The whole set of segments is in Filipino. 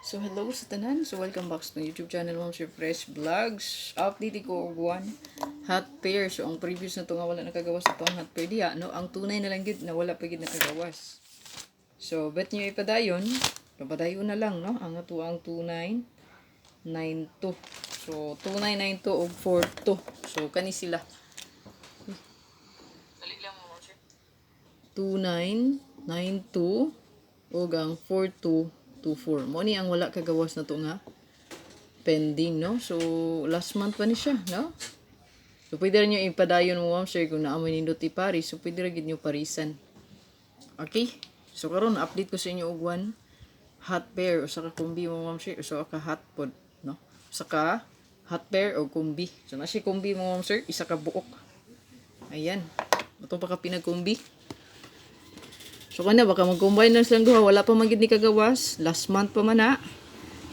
So hello sa tanan. So welcome back sa YouTube channel mo, Sir Fresh Vlogs. Update ko og one hot pair. So ang previous na to nga wala nakagawas ito ang hot pair diha, no? Ang tunay na lang gid na wala pa gid nakagawas. So bet niyo ipadayon, papadayon na lang, no? Ang ato ang 2992. So 2992 og 42. So kani sila. Dali lang mo, Sir. 2992 og ang 4224. Mo ni ang wala kagawas na to nga pending, no? So last month pa ni siya, no? So pwede rin nyo ipadayon mo, ma'am sir, kung naamoy nindot iparis, so pwede rin nyo parisan. Okay? So karon update ko sa inyo og one hot pair o saka kumbi mo, ma'am sir, o saka hot pod, no? Saka hot pair o kumbi. So na si kumbi mo, ma'am sir, isa ka buok. Ayan. Ito pa ka pinagkumbi. So kana baka mag-combine na silang duha, wala pa man gid ni kagawas, last month pa man na.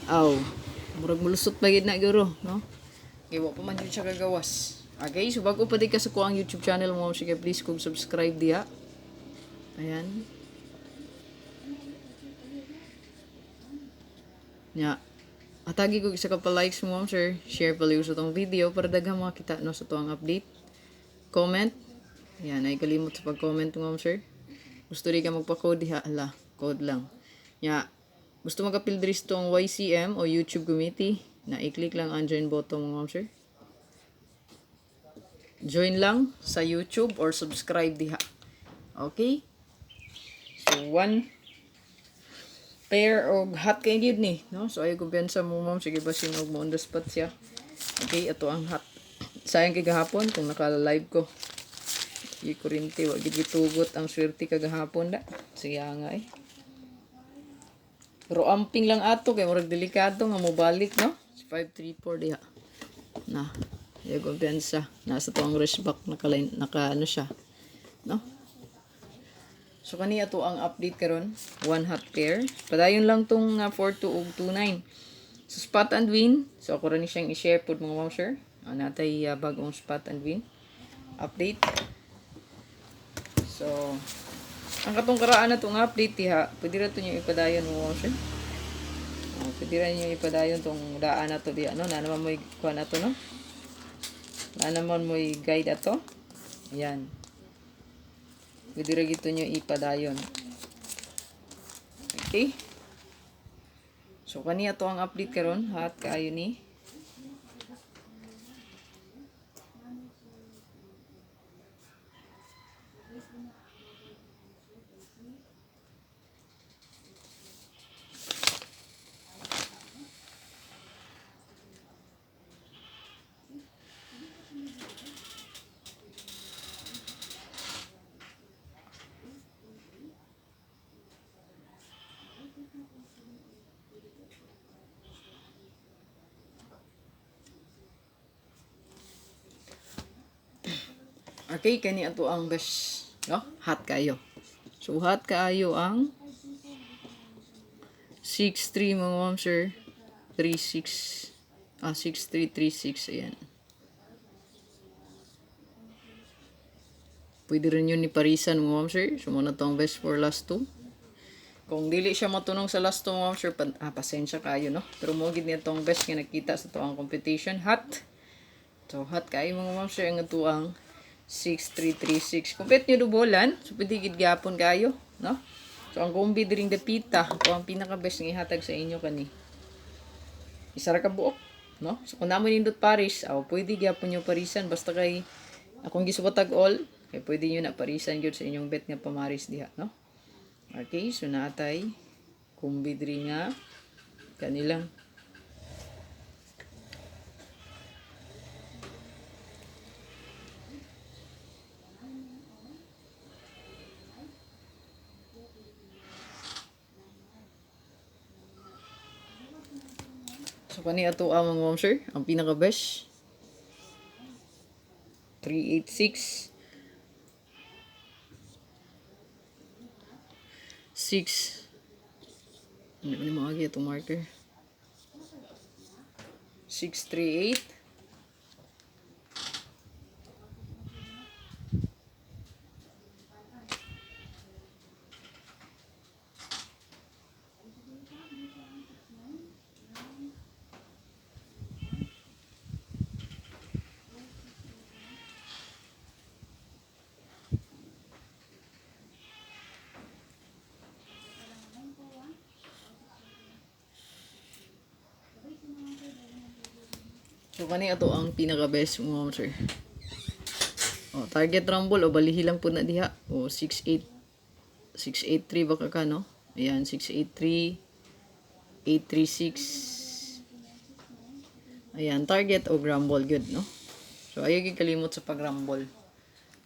Aw, murag mulusot pa gid na guro, no? Kay wa pa man jud siya kagawas. Okay, so bago pa di ka sa kuang YouTube channel mo, sige please kung subscribe diha. Ayan. Nya. Atagi ko isa ka pa likes mo, sir. Share pa liw sa tong video para daghang makita no sa tuang update. Comment. Yan, ay kalimot sa pag-comment mo, sir. Gusto rin ka magpa-code diha, ala, code lang. Nya, gusto mag-appeal diri sa tong YCM o YouTube Committee, na i-click lang ang join button mo, sir. Join lang sa YouTube or subscribe diha. Okay? So, one pair og hot kay gid ni, no? So ayo kumpiyansa mo, ma'am, sige ba sinog mo on the spot siya. Okay, ato ang hot. Sayang kay gahapon kung naka-live ko. Kurinti, wag gid gitugot ang swerte kagahapon da. Siya nga eh. Pero amping lang ato kay murag delikado nga mobalik, no? 534 diha. Na, ayo kumpiyansa. Nasa to ang rest back naka ano siya, no? So kani ato ang update karon, one hot pair. Padayon lang tong 42 ug 29. So spot and win. So ako rin siyang i-share pud mga ma'am sir. Natay bagong spot and win update. So ang katong karaan na tong update diha, pwede ra to niyo ipadayon mo ma'am sir. Pwede ra niyo ipadayon tong daan na to diha, no? Na naman mo'y kuan ato, no? Na naman mo'y guide ato. Ayan. Pwede rin ito nyo ipadayon. Okay? So, kaniya to ang update karon, hot kaayo ni. Okay, kani ato ang best, no? Hot kaayo. So, hot kaayo ang 63 mga ma'am sir. 36 6336, ayan. Pwede rin yun ni parisan mga ma'am sir. So, muna to ang best for last two. Kung dili siya matunong sa last two, ma'am sir, pasensya kayo, no? Pero mo gid niya tong best nga nakita sa tuang competition. Hot. So, hot kayo mga ma'am sir, ang tuang 6336. Kung pet nyo dubolan, so pwede gid gapon kayo, no? So, ang kumbi diring dapita, ito ang pinaka-best nga ihatag sa inyo kani. Isa ra ka buok, no? So, kung namo nindot paris, pwede gyapon nyo parisan, basta kay, akong gisubatag all, kay pwede nyo na parisan gyud sa inyong bet nga pamaris diha, no? Okay, so natay kumbi diri nga kanilang so kani ato ang ma'am sir, ang pinaka best 386 6 ano ni mga agi itong marker 638 638 So kani ato ang pinaka best mo sir. O target rumble o balihi lang po na diha. O 683 baka ka no. Ayan 683 836. Ayan target o rumble good no. So ayaw gyud kalimot sa pag-rumble.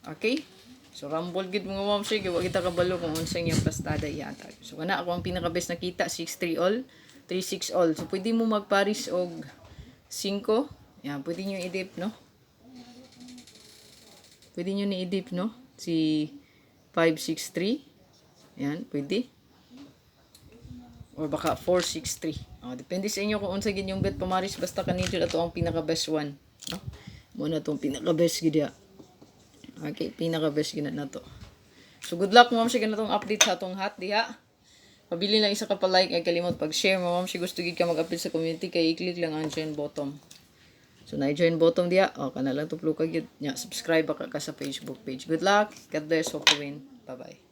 Okay? So rumble good mga ma'am sir, wa kita kabalo kung unsang yung pastada ihatag. So kana ako ang pinaka best nakita 6-3 all, 3-6 all. So pwede mo magparis og 5. Yan, pwede niyo i-dip no. Pwede niyo ni i-dip no. Si 5-6-3. Yan, pwede. Or baka 4-6-3. Depende sa inyo kung unsa gid yung bet pamaris basta kanito ato ang pinaka best one, no? Muna tong pinaka best gid ya. Okay, pinaka-best gina na to. So, good luck, ma'am, siya ganitong update sa atong hat, diha. Pabili lang isa ka pa-like, ay kalimot pag-share, ma'am, siya gusto gid ka mag-update sa community, kay i-click lang ang join button. So, na-join button diha. O, kana lang tuplo ka gid. Subscribe ka sa Facebook page. Good luck. God bless. Hope to win. Bye-bye.